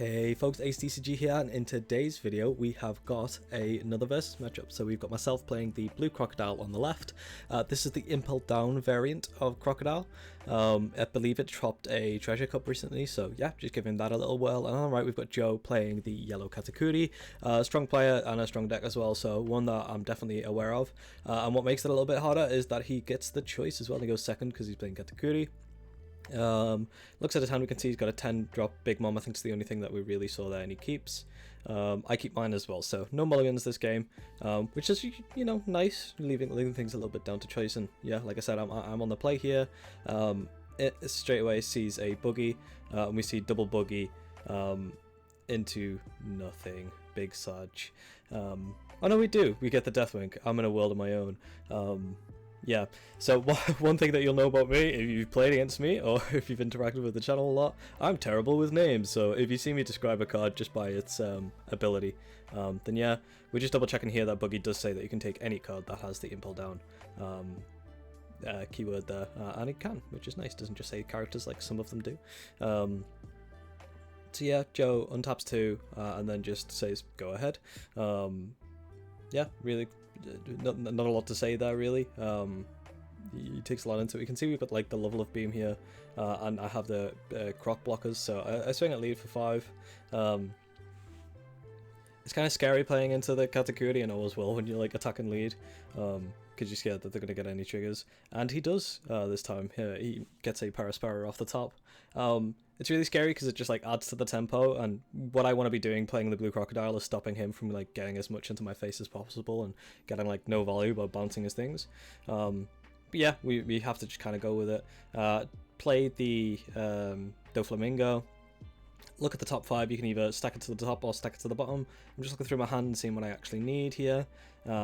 Hey folks, AceDCG here, and in today's video we have got another versus matchup. So we've got myself playing the blue Crocodile on the left. This is the Impel Down variant of Crocodile. I believe it dropped a treasure cup recently, so yeah, just giving that a little whirl. And on the right we've got Joe playing the yellow Katakuri, strong player and a strong deck as well, so one that I'm definitely aware of. And what makes it a little bit harder is that he gets the choice as well. He goes second because he's playing Katakuri. Looks at his hand, we can see he's got a 10 drop Big Mom. I think it's the only thing that we really saw there, and he keeps. I keep mine as well, so no mulligans this game, which is, you know, nice, leaving things a little bit down to choice. And yeah, like I said, I'm on the play here. It straight away sees a boogie, and we see double boogie into nothing. Big Sudge. Oh no, we get the Deathwing. I'm in a world of my own. Yeah, so one thing that you'll know about me, if you've played against me or if you've interacted with the channel a lot, I'm terrible with names. So if you see me describe a card just by its ability, then yeah, we're just double checking here that Boogie does say that you can take any card that has the Impel Down keyword there, and it can, which is nice. Doesn't just say characters like some of them do. So yeah, Joe untaps 2 and then just says go ahead. Yeah, really. Not a lot to say there really. He takes a lot into it. You can see we've got like the level of beam here, and I have the croc blockers, so I swing at lead for 5. It's kind of scary playing into the Katakuri, I know as well, when you're like attacking lead, because you're scared that they're going to get any triggers, and he does this time. Here he gets a Parasparrow off the top. It's really scary because it just like adds to the tempo, and what I want to be doing playing the blue Crocodile is stopping him from like getting as much into my face as possible and getting like no value by bouncing his things. But yeah, we have to just kind of go with it. Play the Doflamingo. Look at the top 5, you can either stack it to the top or stack it to the bottom. I'm just looking through my hand and seeing what I actually need here. What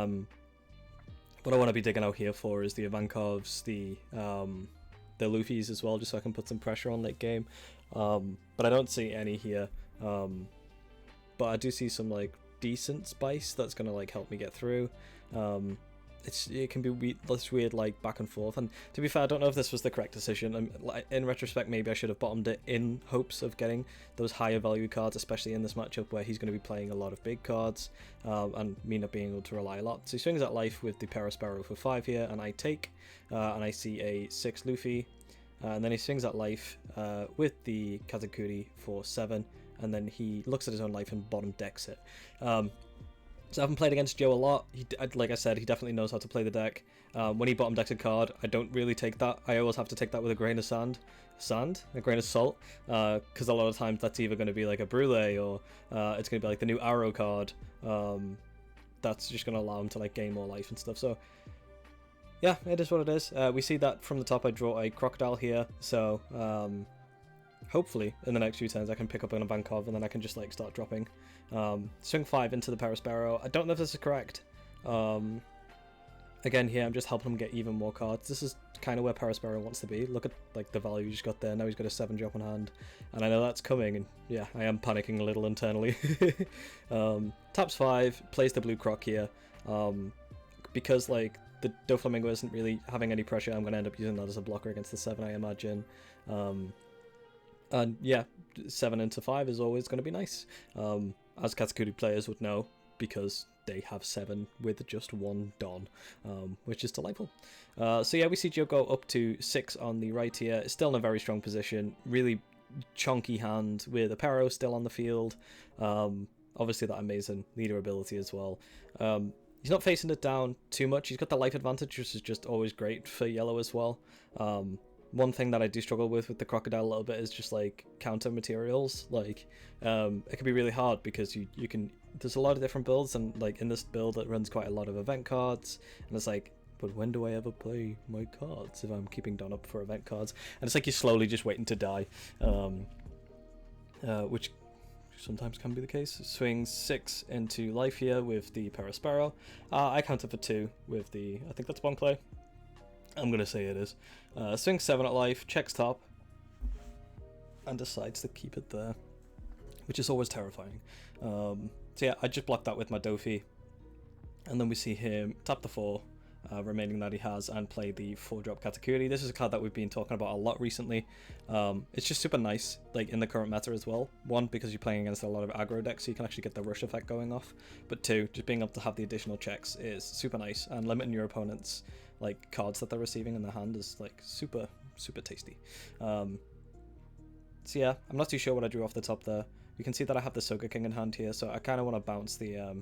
I want to be digging out here for is the Ivankovs, the Luffys as well, just so I can put some pressure on late game. But I don't see any here. But I do see some like decent spice that's gonna like help me get through. It can be this weird like back and forth, and to be fair, I don't know if this was the correct decision. In retrospect, maybe I should have bottomed it in hopes of getting those higher value cards, especially in this matchup where he's going to be playing a lot of big cards, and me not being able to rely a lot. So he swings at life with the Parasparrow for 5 here, and I take, and I see a 6 Luffy, and then he swings at life with the Katakuri for 7, and then he looks at his own life and bottom decks it. So I haven't played against Joe a lot. Like I said, he definitely knows how to play the deck. When he bottom decks a card, I don't really take that. I always have to take that with a grain of a grain of salt, because a lot of times that's either going to be like a Brûlé, or it's going to be like the new Arrow card. That's just going to allow him to like gain more life and stuff. So yeah, it is what it is. We see that from the top I draw a Crocodile here, so hopefully in the next few turns I can pick up an Ivankov and then I can just like start dropping. Swing 5 into the Parasparrow. I don't know if this is correct. Again here I'm just helping him get even more cards. This is kind of where Parasparrow wants to be. Look at like the value he's got there. Now he's got a 7 drop on hand, and I know that's coming, and yeah, I am panicking a little internally. Taps 5, plays the blue Croc here, because like the Doflamingo isn't really having any pressure. I'm going to end up using that as a blocker against the 7, I imagine. And yeah, 7 into 5 is always going to be nice, as Katakuri players would know, because they have 7 with just 1 Don, which is delightful. So yeah, we see Joe go up to 6 on the right here. It's still in a very strong position, really chunky hand with a Paro still on the field. Obviously that amazing leader ability as well. He's not facing it down too much. He's got the life advantage, which is just always great for yellow as well. One thing that I do struggle with the Crocodile a little bit is just like counter materials. Like it can be really hard because you can, there's a lot of different builds, and like in this build it runs quite a lot of event cards, and it's like, but when do I ever play my cards if I'm keeping Don up for event cards? And it's like you're slowly just waiting to die, which sometimes can be the case. Swings 6 into life here with the Parasparrow. I counter for 2 with the, I think that's one play. I'm going to say it is. Swings 7 at life, checks top, and decides to keep it there, which is always terrifying. So yeah, I just blocked that with my Dofi, and then we see him tap the 4, remaining that he has, and play the 4-drop Katakuri. This is a card that we've been talking about a lot recently. It's just super nice, like in the current meta as well. One, because you're playing against a lot of aggro decks, so you can actually get the rush effect going off. But two, just being able to have the additional checks is super nice, and limiting your opponent's like cards that they're receiving in their hand is like super tasty. So yeah, I'm not too sure what I drew off the top there. You can see that I have the Soga King in hand here, so I kind of want to bounce the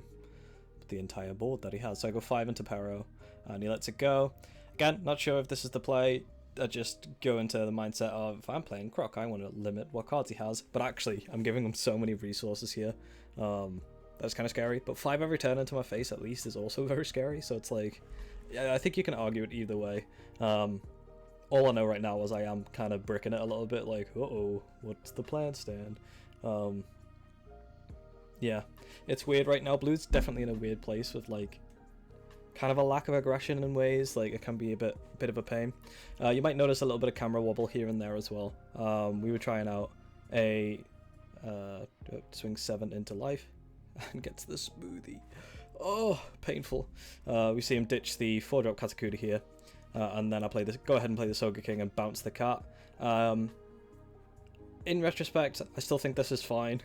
entire board that he has. So I go 5 into Pero, and he lets it go. Again, not sure if this is the play. I just go into the mindset of, if I'm playing Croc, I want to limit what cards he has. But actually, I'm giving him so many resources here. That's kind of scary. But 5 every turn into my face, at least, is also very scary. So it's like, yeah, I think you can argue it either way. All I know right now is I am kind of bricking it a little bit, like, uh-oh, what's the plan, Stan? Yeah, it's weird right now. Blue's definitely in a weird place with, like, kind of a lack of aggression in ways. Like, it can be a bit of a pain. You might notice a little bit of camera wobble here and there as well. We were trying out a swing 7 into life and gets the smoothie. Oh, painful. We see him ditch the 4-drop Katakuri here, and then I go ahead and play the Soga King and bounce the cat. In retrospect, I still think this is fine.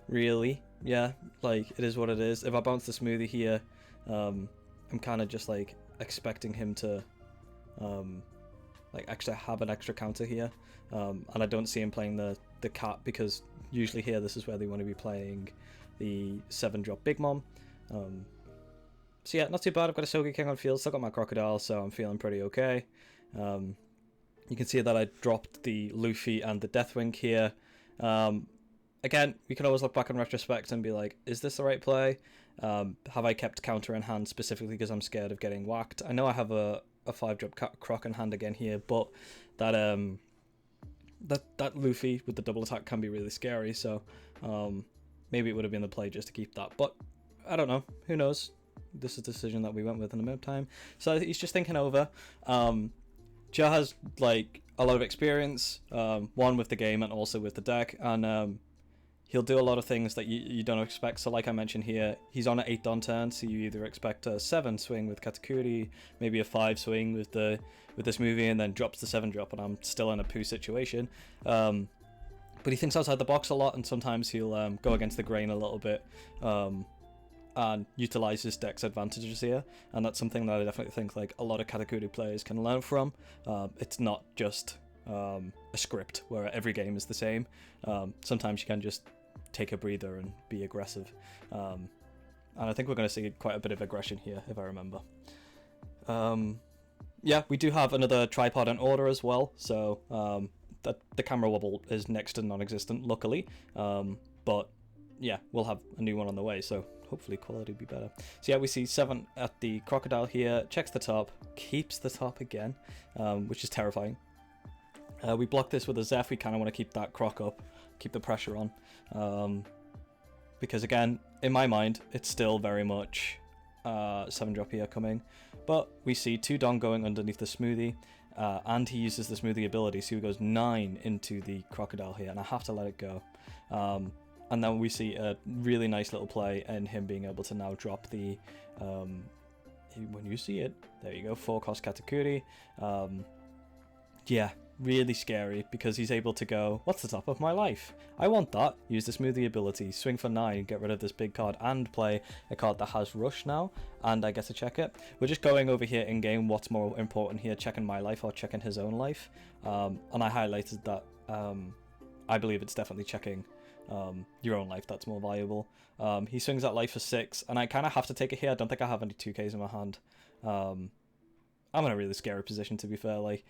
Really, yeah, like, it is what it is. If I bounce the smoothie here, I'm kind of just like expecting him to like actually have an extra counter here, and I don't see him playing the cat, because usually here this is where they want to be playing the 7-drop Big Mom. So yeah, not too bad. I've got a Soga King on field, still got my Crocodile, so I'm feeling pretty okay. You can see that I dropped the Luffy and the Deathwing here. Again, we can always look back in retrospect and be like, is this the right play? Have I kept counter in hand specifically because I'm scared of getting whacked? I know I have a 5-drop Croc in hand again here, but that Luffy with the double attack can be really scary, so maybe it would have been the play just to keep that. But I don't know. Who knows? This is a decision that we went with in the meantime. So he's just thinking over. Joe has like a lot of experience, one with the game and also with the deck, and he'll do a lot of things that you don't expect. So like I mentioned here, he's on an 8 Don turn, so you either expect a 7 swing with Katakuri, maybe a 5 swing with this movie, and then drops the 7-drop, and I'm still in a poo situation. But he thinks outside the box a lot, and sometimes he'll go against the grain a little bit, and utilize his deck's advantages here, and that's something that I definitely think like a lot of Katakuri players can learn from. It's not just a script where every game is the same. Sometimes you can just take a breather and be aggressive, and I think we're going to see quite a bit of aggression here, if I remember. Yeah, we do have another tripod in order as well, so the camera wobble is next to non-existent, luckily, but yeah, we'll have a new one on the way, so hopefully quality will be better. So yeah, we see 7 at the Crocodile here, checks the top, keeps the top again, which is terrifying. We block this with a Zeph. We kind of want to keep that Croc up, keep the pressure on, because again, in my mind, it's still very much 7-drop here coming, but we see 2 Don going underneath the smoothie, and he uses the smoothie ability, so he goes 9 into the Crocodile here, and I have to let it go. And then we see a really nice little play in him being able to now drop the, when you see it, there you go, 4-cost Katakuri. Yeah, really scary, because he's able to go, what's the top of my life? I want that. Use the smoothie ability, swing for 9, get rid of this big card, and play a card that has rush now, and I get to check it. We're just going over here in game, what's more important here, checking my life or checking his own life. And I highlighted that I believe it's definitely checking your own life that's more valuable. He swings at life for 6, and I kind of have to take it here. I don't think I have any 2Ks in my hand. I'm in a really scary position, to be fair. Like,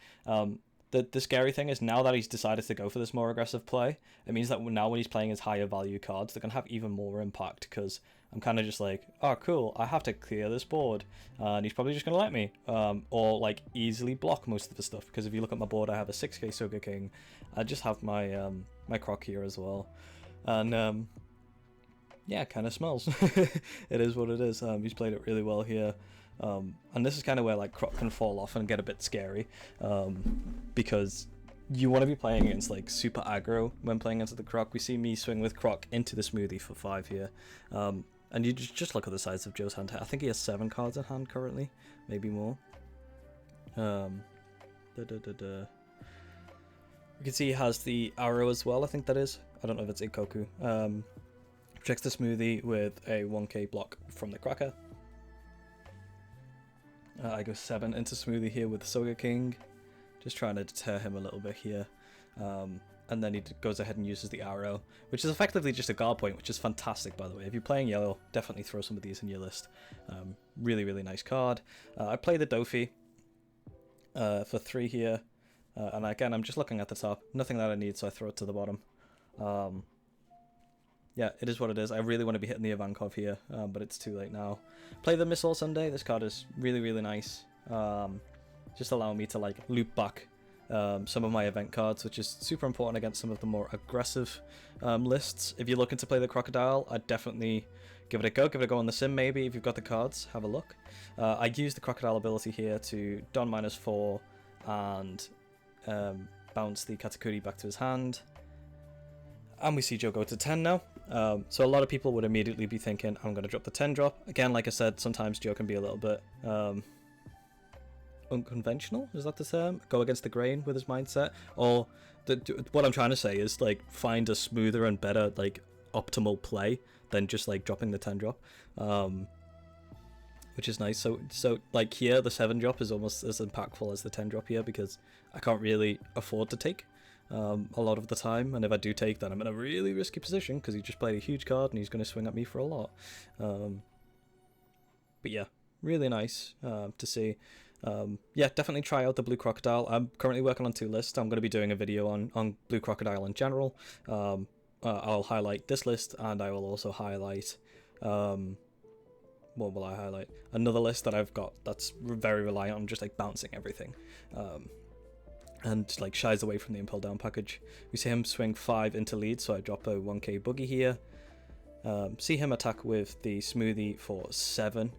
the scary thing is, now that he's decided to go for this more aggressive play, it means that now when he's playing his higher value cards, they're going to have even more impact, because I'm kind of just like, oh cool, I have to clear this board, and he's probably just going to let me, or like easily block most of the stuff, because if you look at my board, I have a 6K Soga King, I just have my my Croc here as well, and yeah, it kind of smells. It is what it is. He's played it really well here. And this is kind of where like Croc can fall off and get a bit scary, because you want to be playing against like super aggro when playing into the Croc. We see me swing with Croc into the smoothie for 5 here. And you just look at the size of Joe's hand. I think he has 7 cards in hand currently, maybe more. You can see he has the arrow as well, I think that is. I don't know if it's Ikoku. Projects the smoothie with a 1k block from the cracker. I go 7 into smoothie here with Soga King. Just trying to deter him a little bit here. And then he goes ahead and uses the arrow, which is effectively just a guard point, which is fantastic, by the way. If you're playing yellow, definitely throw some of these in your list. Really, really nice card. I play the Dofi for 3 here. And again, I'm just looking at the top. Nothing that I need, so I throw it to the bottom. Yeah, it is what it is. I really want to be hitting the Ivankov here, but it's too late now. Play the Missile Sunday. This card is really, really nice. Just allowing me to like loop back some of my event cards, which is super important against some of the more aggressive lists. If you're looking to play the Crocodile, I'd definitely give it a go. Give it a go on the sim maybe if you've got the cards. Have a look. I use the Crocodile ability here to Don -4 and bounce the Katakuri back to his hand. And we see Joe go to 10 now. So a lot of people would immediately be thinking, I'm going to drop the 10 drop. Again, like I said, sometimes Joe can be a little bit unconventional, is that the term? Go against the grain with his mindset. Or what I'm trying to say is like find a smoother and better like optimal play than just like dropping the 10 drop. Which is nice. So like here, the 7 drop is almost as impactful as the 10 drop here because I can't really afford to take a lot of the time, and if I do take, then I'm in a really risky position because he just played a huge card and he's going to swing at me for a lot. But yeah, really nice to see. Yeah, definitely try out the Blue Crocodile. I'm currently working on 2 lists. I'm going to be doing a video on Blue Crocodile in general. I'll highlight this list, and I will also highlight what will I highlight? Another list that I've got that's very reliant on just like bouncing everything. And like shies away from the impel down package. We see him swing 5 into lead, so I drop a 1k boogie here. See him attack with the smoothie for 7.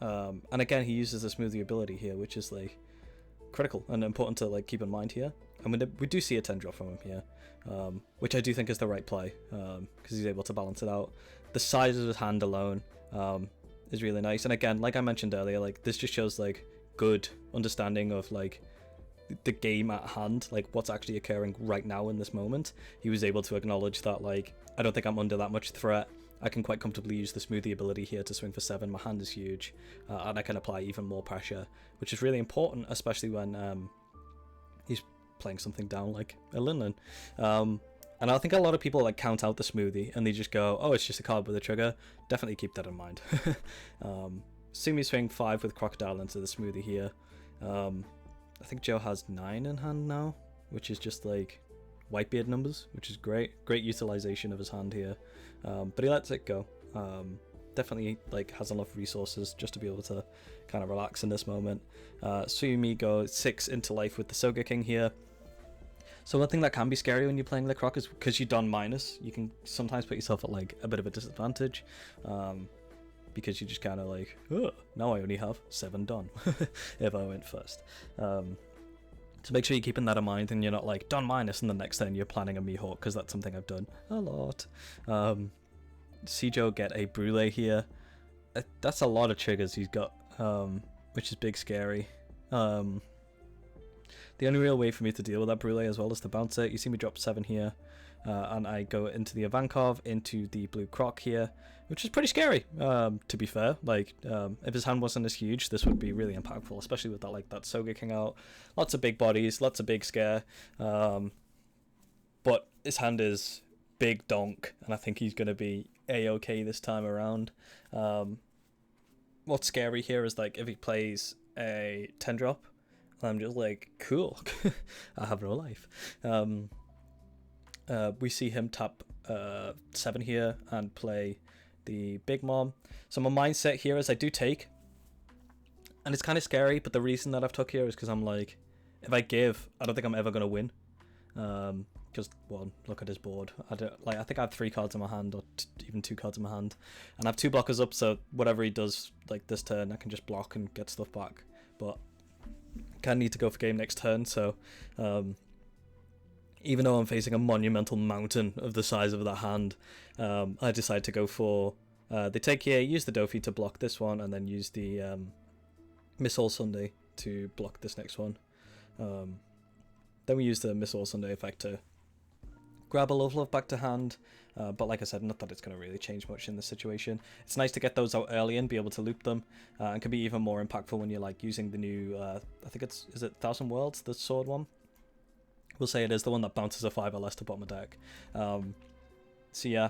And again, he uses the smoothie ability here, which is like critical and important to like keep in mind here. I mean, we do see a 10 drop from him here, which I do think is the right play because he's able to balance it out. The size of his hand alone is really nice, and again, like I mentioned earlier, like this just shows like good understanding of like the game at hand, like what's actually occurring right now in this moment. He was able to acknowledge that like I don't think I'm under that much threat. I can quite comfortably use the smoothie ability here to swing for 7. My hand is huge, and I can apply even more pressure, which is really important, especially when he's playing something down like a Linlin. And I think a lot of people like count out the smoothie and they just go, oh, it's just a card with a trigger. Definitely keep that in mind. See me swing 5 with Crocodile into the smoothie here. I think Joe has 9 in hand now, which is just like Whitebeard numbers, which is great. Great utilization of his hand here. But he lets it go. Definitely like has enough resources just to be able to kind of relax in this moment. See me go 6 into life with the Soga King here. So one thing that can be scary when you're playing the Croc is because you Don minus, you can sometimes put yourself at like a bit of a disadvantage. Because you just kind of like, oh, now I only have 7 Don if I went first. So make sure you're keeping that in mind and you're not like Don minus and the next turn you're planning a Mihawk, because that's something I've done a lot. See Joe get a Brule here. That's a lot of triggers he's got, which is big scary. The only real way for me to deal with that Brule as well is to bounce it. You see me drop 7 here. And I go into the Ivankov, into the Blue Croc here, which is pretty scary, to be fair. Like, if his hand wasn't as huge, this would be really impactful, especially with that, like, that Soga King out. Lots of big bodies, lots of big scare. But his hand is big donk, and I think he's going to be A-okay this time around. What's scary here is, like, if he plays a 10-drop, I'm just like, cool, I have no life. We see him tap 7 here and play the Big Mom. So my mindset here is I do take, and it's kind of scary, but the reason that I've took here is because I'm like, if I give, I don't think I'm ever going to win. Because, well, look at his board. I think I have 3 cards in my hand, or even 2 cards in my hand, and I have 2 blockers up, so whatever he does like this turn, I can just block and get stuff back. But kind of need to go for game next turn, so even though I'm facing a monumental mountain of the size of that hand, I decide to go for they take here, use the Dofi to block this one, and then use the Missile Sunday to block this next one. Then we use the Missile Sunday effect to grab a Love back to hand, but like I said, not that it's going to really change much in this situation. It's nice to get those out early and be able to loop them, and can be even more impactful when you're like using the new, I think is it 1000 Worlds, the sword one? We'll say it is the one that bounces a 5 or less to bottom of deck. So yeah,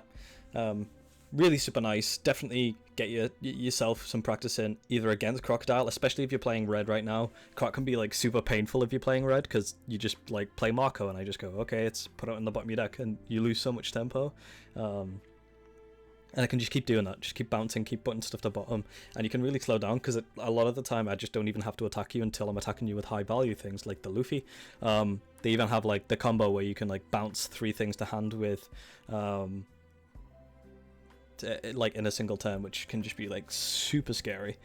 really super nice. Definitely get yourself some practice in either against Crocodile, especially if you're playing red right now. Croc can be like super painful if you're playing red, because you just like play Marco and I just go, okay, it's put it on the bottom of your deck, and you lose so much tempo. And I can just keep doing that, just keep bouncing, keep putting stuff to bottom, and you can really slow down, because a lot of the time I just don't even have to attack you until I'm attacking you with high value things like the Luffy. They even have like the combo where you can like bounce 3 things to hand with like in a single turn, which can just be like super scary.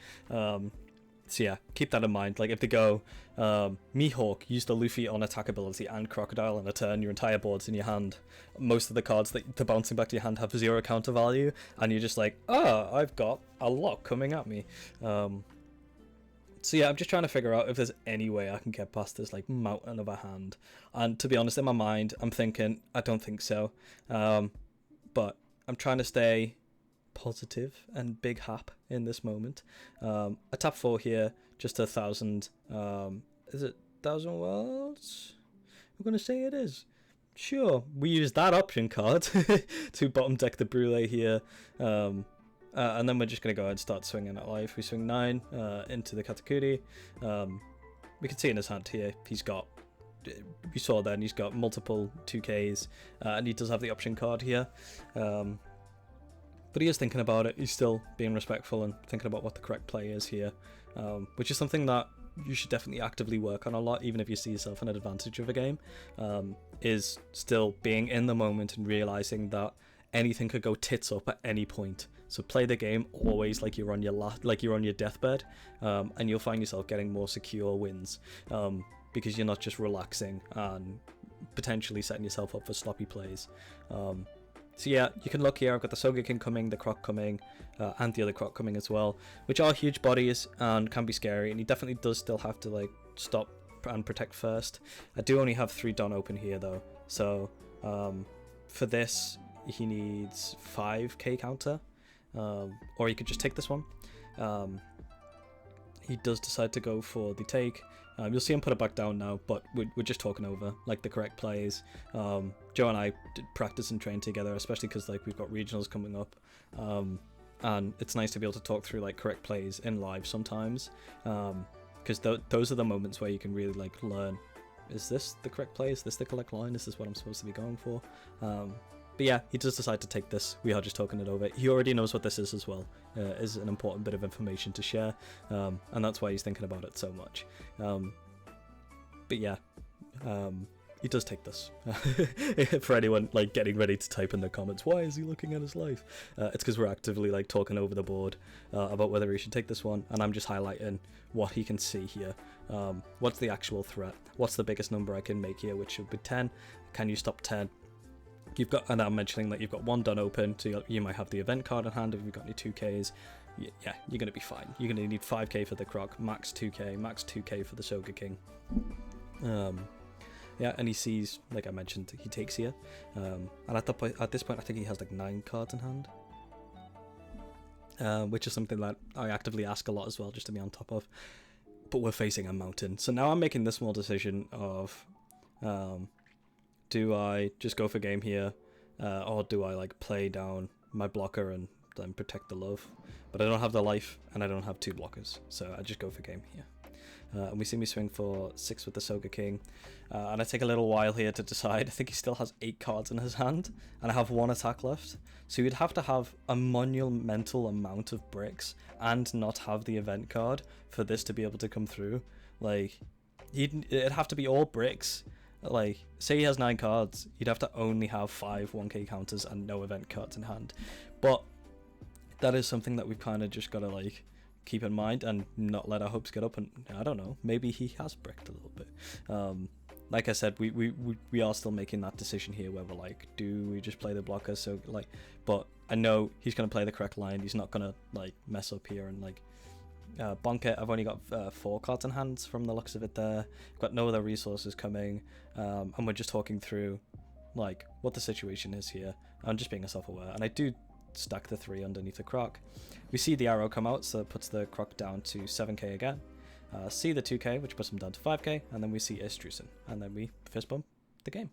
So yeah, keep that in mind. Like if they go Mihawk, use the Luffy on attack ability and Crocodile in a turn, your entire board's in your hand. Most of the cards that they're bouncing back to your hand have 0 counter value, and you're just like, oh, I've got a lot coming at me. So yeah, I'm just trying to figure out if there's any way I can get past this like mountain of a hand. And to be honest, in my mind, I'm thinking, I don't think so. But I'm trying to stay positive and big hap in this moment. I tap 4 here, just 1,000. Is it 1,000 worlds? I'm gonna say it is. Sure, we use that option card to bottom deck the Brûlé here, and then we're just gonna go ahead and start swinging at life. We swing 9 into the Katakuri. We can see in his hand here, he's got, you saw then, he's got multiple 2Ks, and he does have the option card here. But he is thinking about it. He's still being respectful and thinking about what the correct play is here, which is something that you should definitely actively work on a lot, even if you see yourself an advantage of a game, is still being in the moment and realizing that anything could go tits up at any point. So play the game always like you're on your deathbed, and you'll find yourself getting more secure wins, because you're not just relaxing and potentially setting yourself up for sloppy plays. So yeah, you can look here, I've got the Sogeking coming, the Croc coming, and the other Croc coming as well, which are huge bodies and can be scary, and he definitely does still have to like stop and protect first. I do only have 3 Don open here though, so for this he needs 5k counter, or you could just take this one. He does decide to go for the take. You'll see him put it back down now, but we're just talking over like the correct plays. Joe and I did practice and train together, especially because like we've got regionals coming up, and it's nice to be able to talk through like correct plays in live sometimes, because those are the moments where you can really like learn, is this the correct play, is this the correct line, is this what I'm supposed to be going for. But yeah, he does decide to take this. We are just talking it over. He already knows what this is as well. Is an important bit of information to share, and that's why he's thinking about it so much. But yeah, he does take this. For anyone like getting ready to type in the comments, why is he looking at his life? It's because we're actively like talking over the board about whether he should take this one, and I'm just highlighting what he can see here. What's the actual threat? What's the biggest number I can make here, which should be 10? Can you stop 10? You've got, and I'm mentioning that you've got 1 done open, so you might have the event card in hand if you've got any 2Ks. Yeah, you're going to be fine. You're going to need 5k for the Croc, max 2k for the Sogeking. Yeah, and he sees, like I mentioned, he takes here. And at this point, I think he has like 9 cards in hand. Which is something that I actively ask a lot as well, just to be on top of. But we're facing a mountain. So now I'm making the small decision of... do I just go for game here, or do I like play down my blocker and then protect the love? But I don't have the life and I don't have 2 blockers, so I just go for game here. And we see me swing for 6 with the Sogeking, and I take a little while here to decide. I think he still has 8 cards in his hand, and I have 1 attack left, so you'd have to have a monumental amount of bricks and not have the event card for this to be able to come through. Like, it'd have to be all bricks. Like, say he has 9 cards, you'd have to only have 5 1k counters and no event cards in hand. But that is something that we've kind of just got to like keep in mind and not let our hopes get up. And I don't know, maybe he has bricked a little bit. like I said, we are still making that decision here where we're like, do we just play the blocker? So like, but I know he's gonna play the correct line. He's not gonna like mess up here and like bonk it. I've only got 4 cards in hand from the looks of it there. I've got no other resources coming, and we're just talking through like what the situation is here. I'm just being self-aware, and I do stack the 3 underneath the Croc. We see the arrow come out, so it puts the Croc down to 7k again. See the 2k, which puts him down to 5k, and then we see Istrusen, and then we fist bump the game.